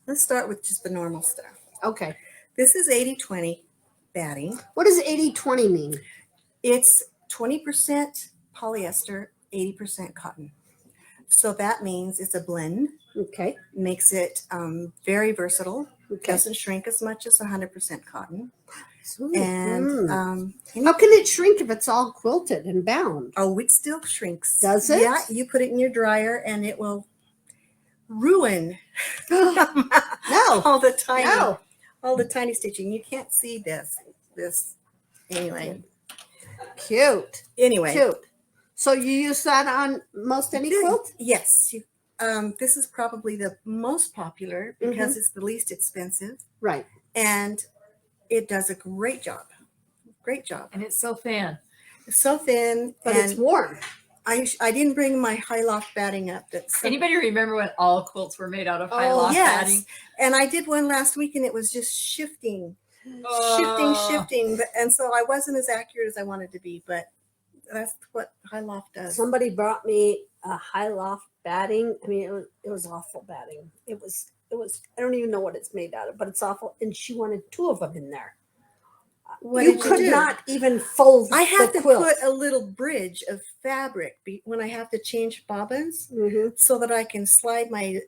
Let's start with just the normal stuff. Okay. This is 80-20 batting. What does 80-20 mean? It's 20% polyester, 80% cotton. So that means it's a blend. Okay. Makes it very versatile. Okay. Doesn't shrink as much as 100% cotton. Sweet. And How can it shrink if it's all quilted and bound? oh, it still shrinks. Does it? Yeah, you put it in your dryer and it will ruin No. all the tiny No. all the tiny stitching. You can't see this anyway. Cute. Anyway, Cute. So you use that on most any quilt? Yes. This is probably the most popular because it's the least expensive. Right. And it does a great job. Great job. And it's so thin. It's so thin. But and it's warm. I didn't bring my high loft batting up. Anybody remember when all quilts were made out of high loft yes. batting? And I did one last week and it was just shifting. Shifting. And so I wasn't as accurate as I wanted to be, but that's what high loft does. Somebody brought me a high loft batting. I mean, it was awful batting. It was, I don't even know what it's made out of, but it's awful. And she wanted 2 of them in there. You could not even fold I have the to quilt. put a little bridge of fabric when I have to change bobbins so that I can slide my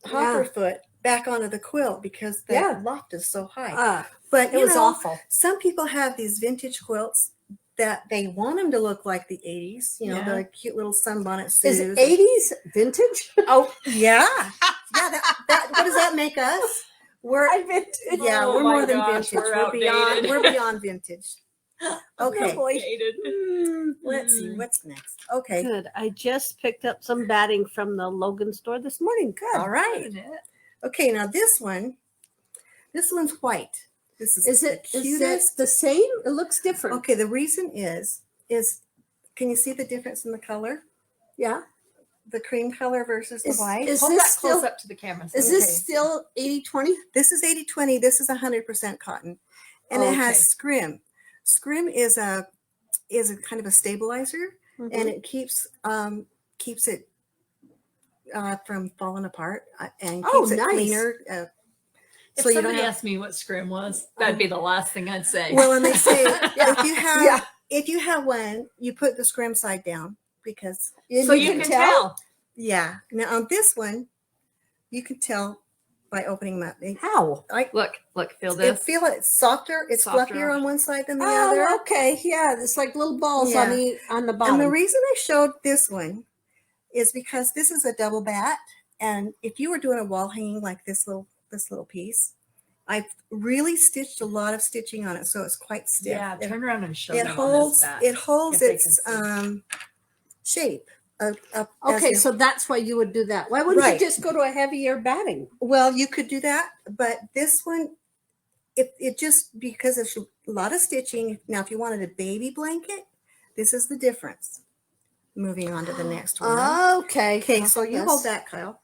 hopper foot back onto the quilt because the loft is so high. But it was awful. Some people have these vintage quilts that they want them to look like the 80s, the cute little sunbonnet suits. Is 80s vintage? Oh, yeah. Yeah, what does that make us? We're vintage. Yeah, we're more than vintage. We're beyond vintage. Okay. Let's see what's next. Okay. Good. I just picked up some batting from the Logan store this morning. Good. All right. Okay, now this one's white. This is the cutest. It the same? It looks different. Okay, the reason is can you see the difference in the color? Yeah. The cream color versus the white. Is Hold this that still close up to the camera? Is this still 80-20? This is 80-20. This is 100% cotton, and it has scrim. Scrim is a kind of a stabilizer, and it keeps it from falling apart and keeps it cleaner. If somebody asked me what scrim was, that'd be the last thing I'd say. Well, and they say if you have one, you put the scrim side down because so you can tell. Yeah. Now on this one, you can tell by opening them up. How? Look, feel this. Feel it softer. It's fluffier on one side than the other. Okay. Yeah. It's like little balls on the bottom. And the reason I showed this one is because this is a double bat. And if you were doing a wall hanging like this little piece, I've really stitched a lot of stitching on it, so it's quite stiff. Yeah, turn around and show them it holds its shape. Okay, so that's why you would do that. Why wouldn't you just go to a heavier batting? Well, you could do that, but this one, it just because there's a lot of stitching. Now, if you wanted a baby blanket, this is the difference. Moving on to the next one. Okay. Okay, so you hold that, Kyle.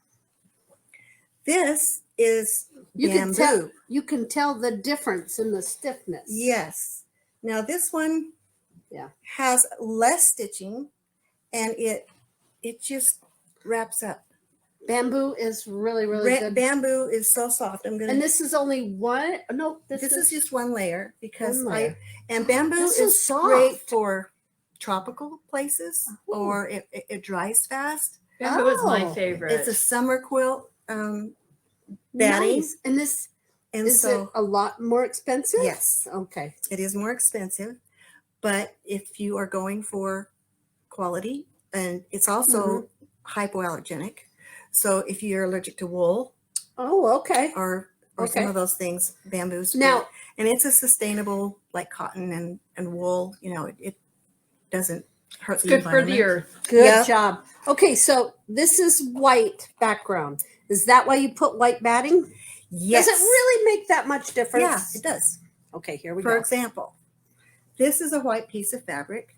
This is bamboo. You can tell the difference in the stiffness. Yes. Now this one has less stitching, and it just wraps up. Bamboo is really good. Bamboo is so soft. And this is only one. No, this is just one layer because bamboo is soft. great for tropical places or it dries fast. Bamboo is my favorite. It's a summer quilt. Batting. Nice. And this is it a lot more expensive? Yes. Okay. It is more expensive, but if you are going for quality, and it's also hypoallergenic. So if you're allergic to wool, or some of those things, bamboo's good. And it's a sustainable like cotton and wool. It doesn't hurt the environment. Good for the earth. Good job. Okay, so this is white background. Is that why you put white batting? Yes. Does it really make that much difference? Yeah, it does. Okay, here we go. For example, this is a white piece of fabric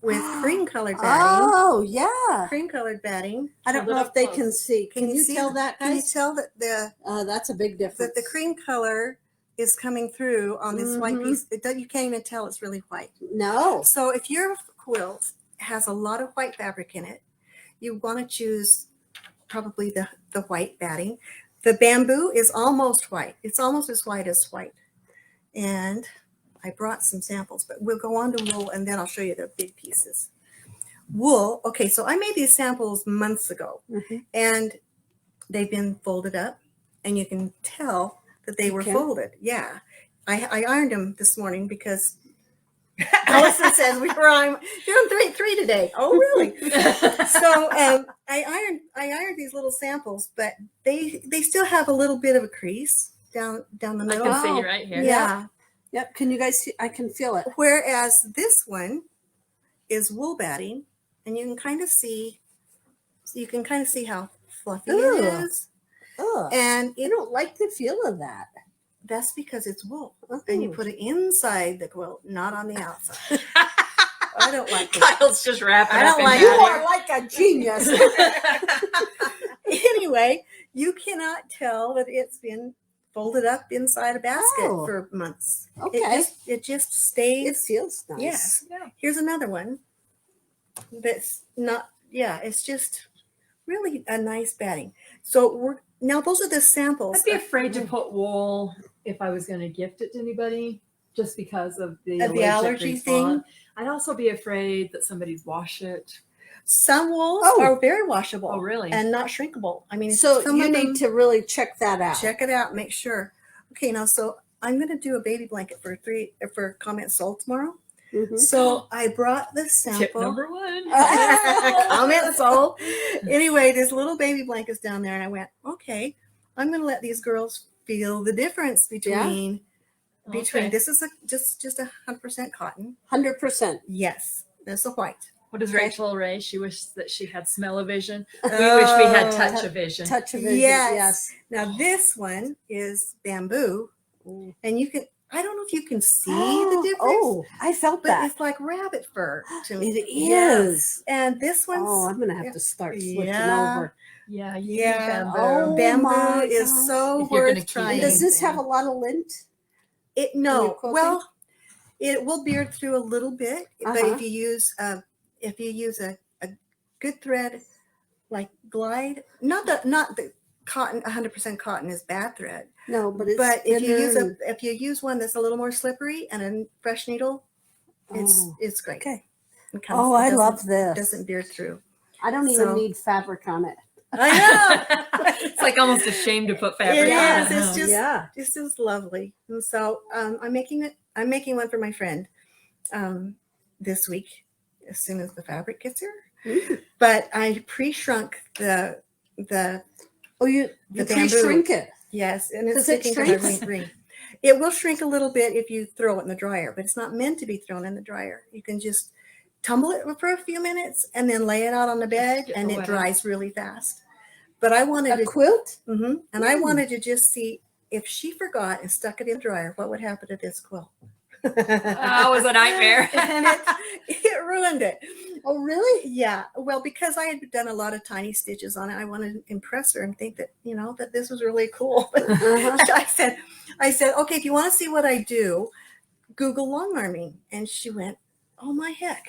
with cream colored batting. Oh, yeah. Cream colored batting. I don't know if they can see. Can you see tell that, guys? Can you tell that that's a big difference. That the cream color is coming through on this white piece. You can't even tell it's really white. No. So if your quilt has a lot of white fabric in it, you want to choose probably the white batting. The bamboo is almost white. It's almost as white as white. And I brought some samples, but we'll go on to wool and then I'll show you the big pieces. Wool, okay, so I made these samples months ago and they've been folded up and you can tell that they were folded. Yeah. I ironed them this morning because Allison says we were doing three today. Oh, really? So I ironed these little samples, but they still have a little bit of a crease down the middle. I can see right here. Yeah. Yep. Can you guys see? I can feel it. Whereas this one is wool batting, and you can kind of see how fluffy it is. And I don't like the feel of that. That's because it's wool, and you put it inside the quilt, not on the outside. I don't like it. Kyle's just wrapping I up. don't like You it. are like a genius. Anyway, you cannot tell that it's been folded up inside a basket for months. Okay. It just stays. It feels nice. Yes. Yeah. Here's another one that's not. Yeah, it's just really a nice batting. So now those are the samples. I'd be afraid to put wool if I was going to gift it to anybody, just because of the allergy thing. I'd also be afraid that somebody'd wash it. Some wools are very washable. Oh, really? And not shrinkable. I mean, So some you of need them, to really check that out. check it out, make sure. Okay, now so I'm going to do a baby blanket for comment sold tomorrow. So I brought this sample. Tip number 1. Comment sold. Anyway, this little baby blanket's down there, and I went, okay, I'm going to let these girls feel the difference between this is just 100% cotton. 100%. Yes, there's the white. What does Rachel Ray? She wished that she had smell-o-vision. We wish we had touch-o-vision. Touch-o-vision. Yes. Now this one is bamboo, and you can. I don't know if you can see the difference. Oh, I felt but that. it's like rabbit fur to me. It is. And this one's. Oh, I'm gonna have to start switching over. Yeah, bamboo. Oh, Bamboo my is gosh. so If you're gonna worth keep trying. Does this have a lot of lint? No. quilting? Well, it will beard through a little bit, but if you use a good thread like Glide, not the cotton, 100% cotton is bad thread. No, but if you use one that's a little more slippery and a fresh needle, it's great. Okay. I love this. Doesn't beard through. I don't even need fabric on it. I know. It's like almost a shame to put fabric It on is. it. It's just this is lovely. And so I'm making one for my friend this week as soon as the fabric gets here. But I pre-shrunk the you pre-shrink it. Yes, and it's Does it sticking to shrink? the ring. It will shrink a little bit if you throw it in the dryer, but it's not meant to be thrown in the dryer. You can just tumble it for a few minutes and then lay it out on the bed, and it dries really fast. But I wanted a quilt, and I wanted to just see if she forgot and stuck it in the dryer, what would happen to this quilt. That was a nightmare. And it ruined it. Oh, really? Yeah. Well, because I had done a lot of tiny stitches on it, I wanted to impress her and think that, that this was really cool. I said, okay, if you want to see what I do, Google long arming. And she went, oh my heck.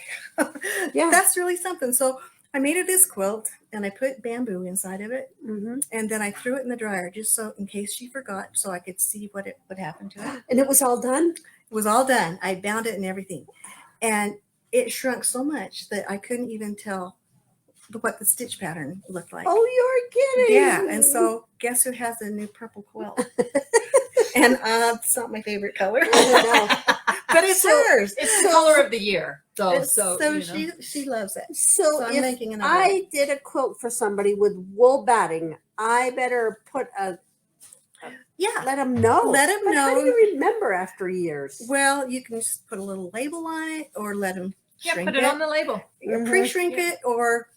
Yeah. That's really something. So I made her this quilt and I put bamboo inside of it. And then I threw it in the dryer just so in case she forgot, so I could see what would happen to it. And it was all done? It was all done. I bound it and everything. And it shrunk so much that I couldn't even tell what the stitch pattern looked like. Oh, you're kidding. Yeah. And so guess who has a new purple quilt? And it's not my favorite color. But it's hers. It's the color of the year. So she loves it. So I'm if making another I did a quilt for somebody with wool batting, I better put let them know. Let them know. How do you remember after years? Well, you can just put a little label on it or let them shrink put it on the label. Pre-shrink it or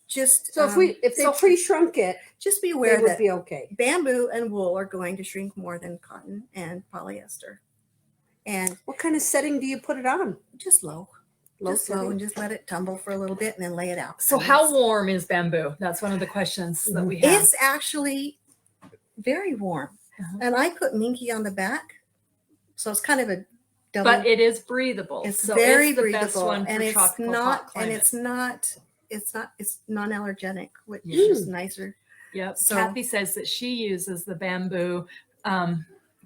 just so if they pre-shrunk it, just be aware it would that be okay. Bamboo and wool are going to shrink more than cotton and polyester. And what kind of setting do you put it on? Just low. Low Just low, and just let it tumble for a little bit and then lay it out. So how warm is bamboo? That's one of the questions that we have. It's actually very warm. And I put minky on the back. So it's kind of a double. But it is breathable. It's so very it's the breathable. best one And for it's tropical not hot climates. it's non-allergenic, which is nicer. Yep. So- Kathy says that she uses the bamboo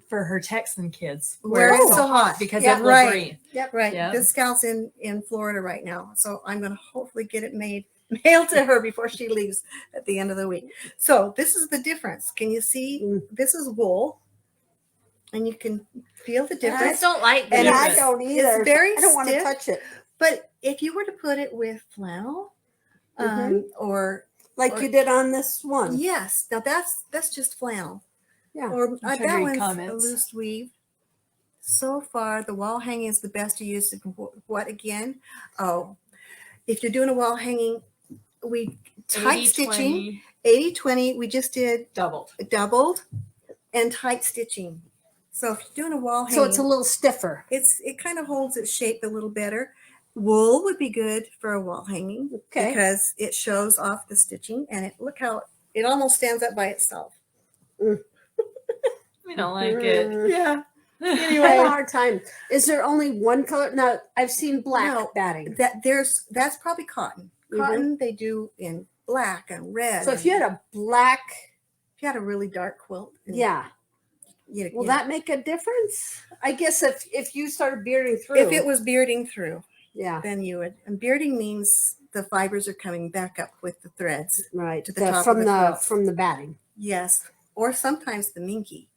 for her Texan kids Where it's it's so hot. because Yeah, of the right. breeze. Right. Yep. This gal's in Florida right now. So I'm going to hopefully get it mailed to her before she leaves at the end of the week. So this is the difference. Can you see? This is wool. And you can feel the I difference. just don't like the And I difference. don't either. It's very I don't want to stiff. touch it. But if you were to put it with flannel, or Like you did on this one. yes, now that's just flannel. Yeah. Or I'm trying to that read one's comments. a loose weave. So far, the wall hanging is the best to use. What again? Oh, if you're doing a wall hanging, we tight 80, stitching 20, 80-20. We just did doubled and tight stitching. So if you're doing a wall hanging, So it's a little stiffer. it kind of holds its shape a little better. Wool would be good for a wall hanging because it shows off the stitching, and look how it almost stands up by itself. We don't like it. Yeah. I have a hard time. Is there only one color? No, I've seen black No, batting. That's probably cotton. Cotton they do in black and red. So if you had a black, if you had a really dark quilt, yeah, will that make a difference? I guess if you started bearding through, if it was bearding through, yeah, then you would. And bearding means the fibers are coming back up with the threads. right to the top from of the the quilt. from the batting. Yes, or sometimes the minky.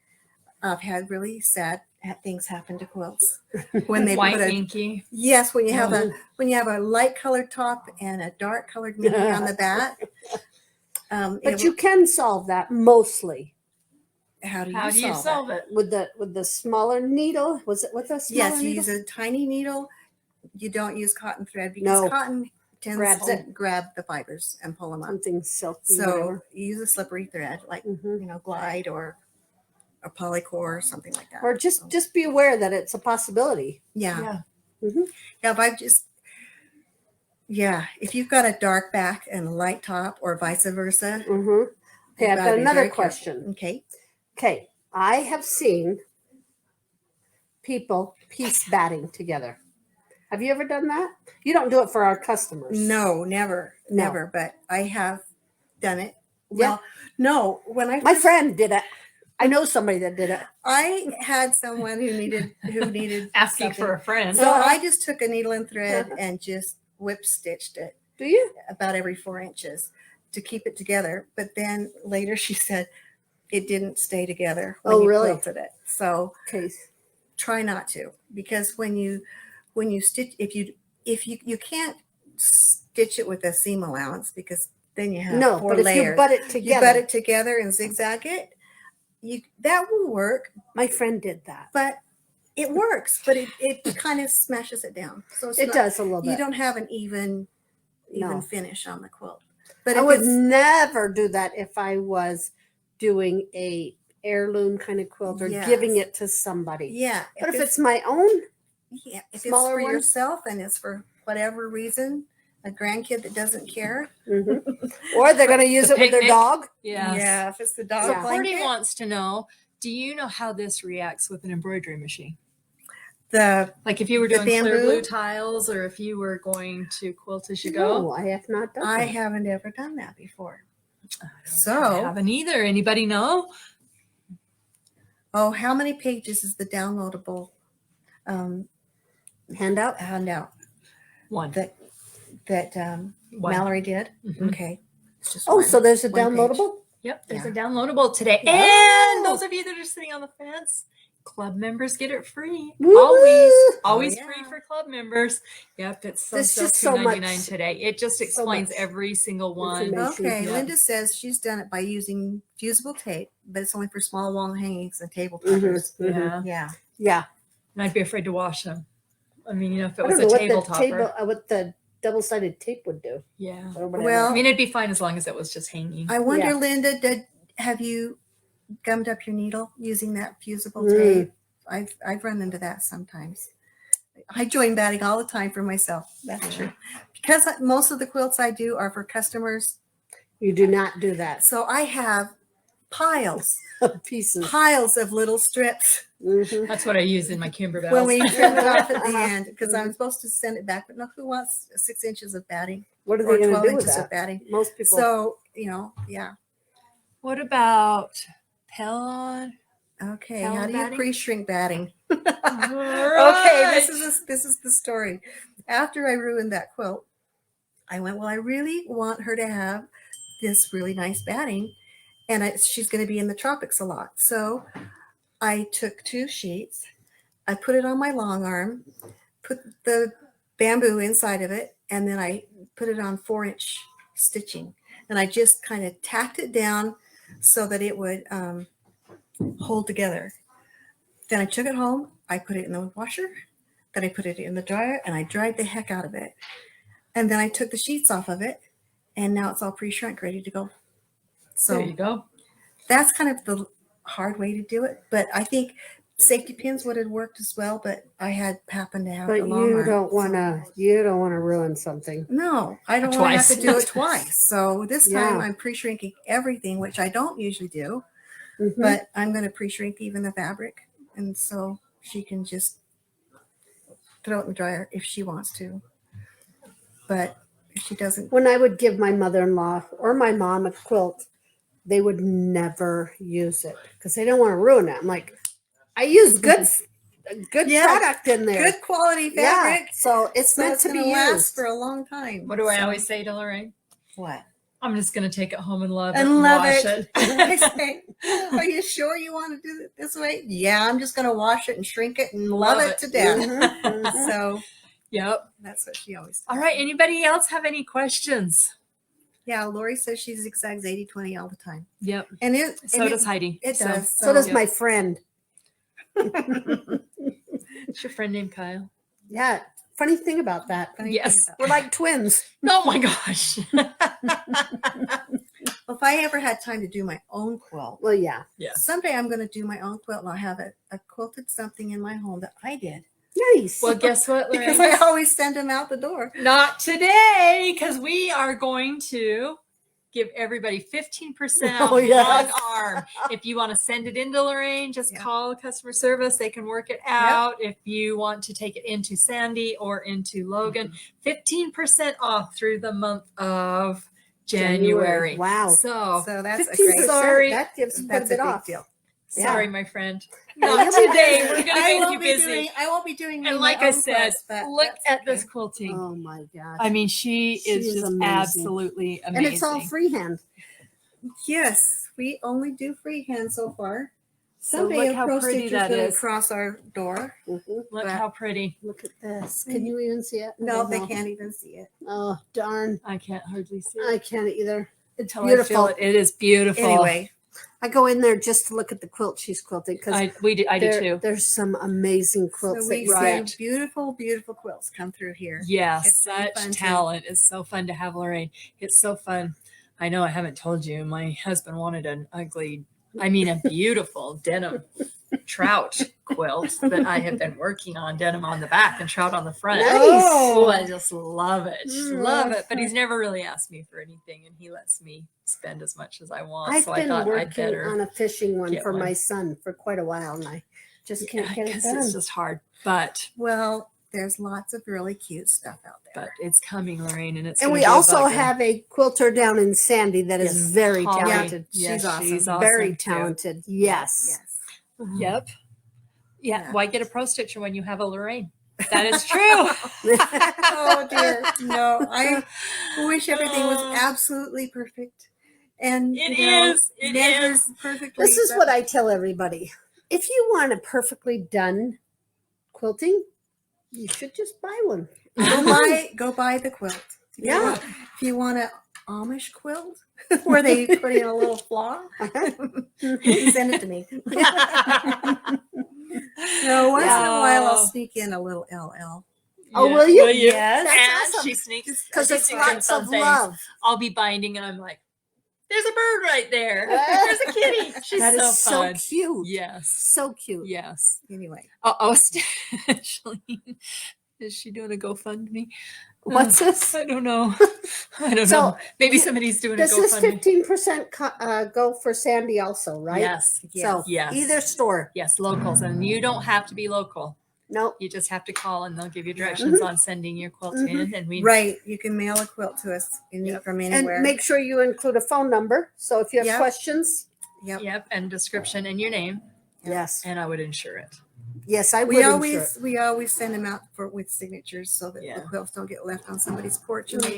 I've had really sad things happen to quilts when they White put minky. Yes, when you have a light colored top and a dark colored minky on the back. But you can solve that mostly how do How do you solve it? with the smaller needle. Was it with a smaller Yes, you needle? use a tiny needle. You don't use cotton thread because cotton tends Grabs to grab the fibers and pull them up. Something silky. So whatever. you use a slippery thread like Glide or a polycore or something like that. Or just be aware that it's a possibility. Yeah. Mm-hmm. If you've got a dark back and a light top or vice versa. Mm-hmm. Okay, I've got another question. Okay. Okay, I have seen people piece batting together. Have you ever done that? You don't do it for our customers. No, never. But I have done it. Well, no. When my friend did it. I know somebody that did it. I had someone who needed Asking something. for a friend. So I just took a needle and thread and just whip stitched it. Do you? About every 4 inches to keep it together. But then later she said it didn't stay together when you quilted it. So try not to, because when you stitch, if you can't stitch it with a seam allowance, because then you have 4 layers. If you butt it together, and zigzag it, that will work. My friend did that, but it works. But it kind of smashes it down. So it does a little bit. You don't have an even finish on the quilt. But I would never do that if I was doing a heirloom kind of quilt or giving it to somebody. Yeah. But if it's my own, if it's smaller for yourself and it's for whatever reason, a grandkid that doesn't care, or they're going to use it with their dog. Yeah, if it's the dog. So Courtney wants to know: do you know how this reacts with an embroidery machine? Like if you were doing clear blue tiles, or if you were going to quilt as you go? No, I have not done that. I haven't ever done that before. I haven't either. Anybody know? Oh, how many pages is the downloadable handout? One. That Mallory did. Mm-hmm. Okay. It's just so there's a downloadable? Page. Yep, there's a downloadable today. Oh. And those of you that are sitting on the fence, club members get it free. Woo-hoo. Always free for club members. Yep, it's just so $2.99 today. It just explains every single one. Okay, Linda says she's done it by using fusible tape, but it's only for small wall hangings and table toppers. Yeah. And I'd be afraid to wash them. I mean, if it was a table topper. What the double-sided tape would do. Yeah. Well, I mean, it'd be fine as long as it was just hanging. I wonder, Linda, have you gummed up your needle using that fusible tape? I've run into that sometimes. I join batting all the time for myself. That's true. Because most of the quilts I do are for customers. You do not do that. So I have piles pieces, piles of little strips. That's what I use in my Kimberbells. When we trim it off at the end, because I'm supposed to send it back. But no, who wants 6 inches of batting? What are they going to do with of that? batting? Most people. So What about Pelon? Okay, Tell how do you batting? pre-shrink batting? Right. Okay, this is the story. After I ruined that quilt, I went, well, I really want her to have this really nice batting, and she's going to be in the tropics a lot. So I took 2 sheets, I put it on my long arm, put the bamboo inside of it, and then I put it on 4-inch stitching, and I just kind of tacked it down so that it would hold together. Then I took it home, I put it in the washer, then I put it in the dryer, and I dried the heck out of it. And then I took the sheets off of it, and now it's all pre-shrunk, ready to go. So There you go. that's kind of the hard way to do it. But I think safety pins would have worked as well, but I happened to have But the long you arm, don't so- want to ruin something. No, I don't want to have Twice. to do it twice. So this time Yeah. I'm pre-shrinking everything, which I don't usually do, Mhm. but I'm going to pre-shrink even the fabric. And so she can just throw it in the dryer if she wants to. But if she doesn't, When I would give my mother-in-law or my mom a quilt, they would never use it because they don't want to ruin it. I'm like, I use good Yeah, product in there. good quality Yeah, fabric. so it's So meant it's to going be to last used. for a long time. What do I So- always say to Loraine? What? I'm just going to take it home and love it And and love wash it. I say, are you sure you want to do it this way? Yeah, I'm just going to wash it and shrink it and love it to death. Mhm, mhm. So Yep. that's what she always does. All right. Anybody else have any questions? Yeah, Lori says she zigzags 80-20 all the time. Yep. And it So and does Heidi. it does. So does Yep. my friend. It's your friend named Kyle. Yeah. Funny thing about that. Funny Yes. thing about We're like twins. Oh my gosh. Well, if I ever had time to do my own quilt, Well, yeah. someday I'm going to do my own quilt and I'll have a quilted something in my home that I did. Nice. Well, guess what, Because Loraine? I always send them out the door. Not today, because we are going to give everybody 15% off Oh, yes. Longarm. If you want to send it into Loraine, just Yeah. call customer service. They can work it out. If you want to take it into Sandy or into Logan, 15% off through the month of January. Wow. So So that's a 15%. great. Sorry. That gives quite a That's a bit big off. deal. sorry, my friend. Yeah, Not you'll be today. busy. We're going to I make won't you be busy. doing. I won't be doing. And my like I own said, quilts, but look that's at this okay. quilting. Oh my gosh. I mean, she is just amazing. absolutely amazing. And it's all freehand. Yes, we only do freehand so far. So Someday look a how pro pretty stitcher's that going is. to cross our door. Mhm. Look but- how pretty. Look at this. Can you even see it? I No, don't they know. can't even see it. Oh, darn. I can't hardly see I it can't either. It's until I feel beautiful. it. It is beautiful. Anyway, I go in there just to look at the quilt she's quilting because I do too. there's there's some amazing quilts so that we you Right. see beautiful, beautiful quilts come through here. Yes, It's really such fun too. talent. It's so fun to have Loraine. It's so fun. I know I haven't told you. My husband wanted a beautiful denim trout quilt that I have been working on, denim on the back and trout on the front. Nice. Oh, I just love it. Love it. But Mm. he's never really asked me for anything, and he lets me spend as much as I want. I've so I been thought I'd working better. on a fishing one get for one. my son for quite a while, and I just can't get it because done. it's just hard. But Well, there's lots of really cute stuff out there. it's coming, Loraine, and it's And gonna we be a also bugger. have a quilter down in Sandy that is Yes, very Holly. talented. Yes, She's awesome. she's Very awesome, too. talented. Yes. Yes. Yep. Yeah. Yeah. Why get a pro stitcher when you have a Loraine? That is true. Oh dear. No, I wish everything was absolutely perfect. And It you know, is. It measured is. perfectly. This is but- what I tell everybody. If you want a perfectly done quilting, you should just buy one. Go buy the quilt. If you Yeah. want- If you want an Amish quilt where they put in a little flaw, send it to me. No, once in a while I'll sneak in a little LL. Oh, will you? Yes. That's And awesome. she sneaks Because she it's sneaks in lots some of things. love. I'll be binding, and I'm like, "There's a bird right there. There's a kitty. She's That so is so fun." cute. Yes. So cute. Yes. Anyway, Ashley, is she doing a GoFundMe? What's this? I don't know. I don't So, know. Maybe somebody's doing a This is GoFundMe. 15% go for Sandy also, right? Yes. So Yes. either store. Yes, locals, and you don't have to be local. No. You just have to call and they'll give you directions on sending your quilt in. And we Right. You can mail a quilt to us from anywhere. And make sure you include a phone number. So if you have questions. Yep. and description and your name. Yes. And I would insure it. Yes, I would. We always send them out with signatures so that the quilts don't get left on somebody's porch and they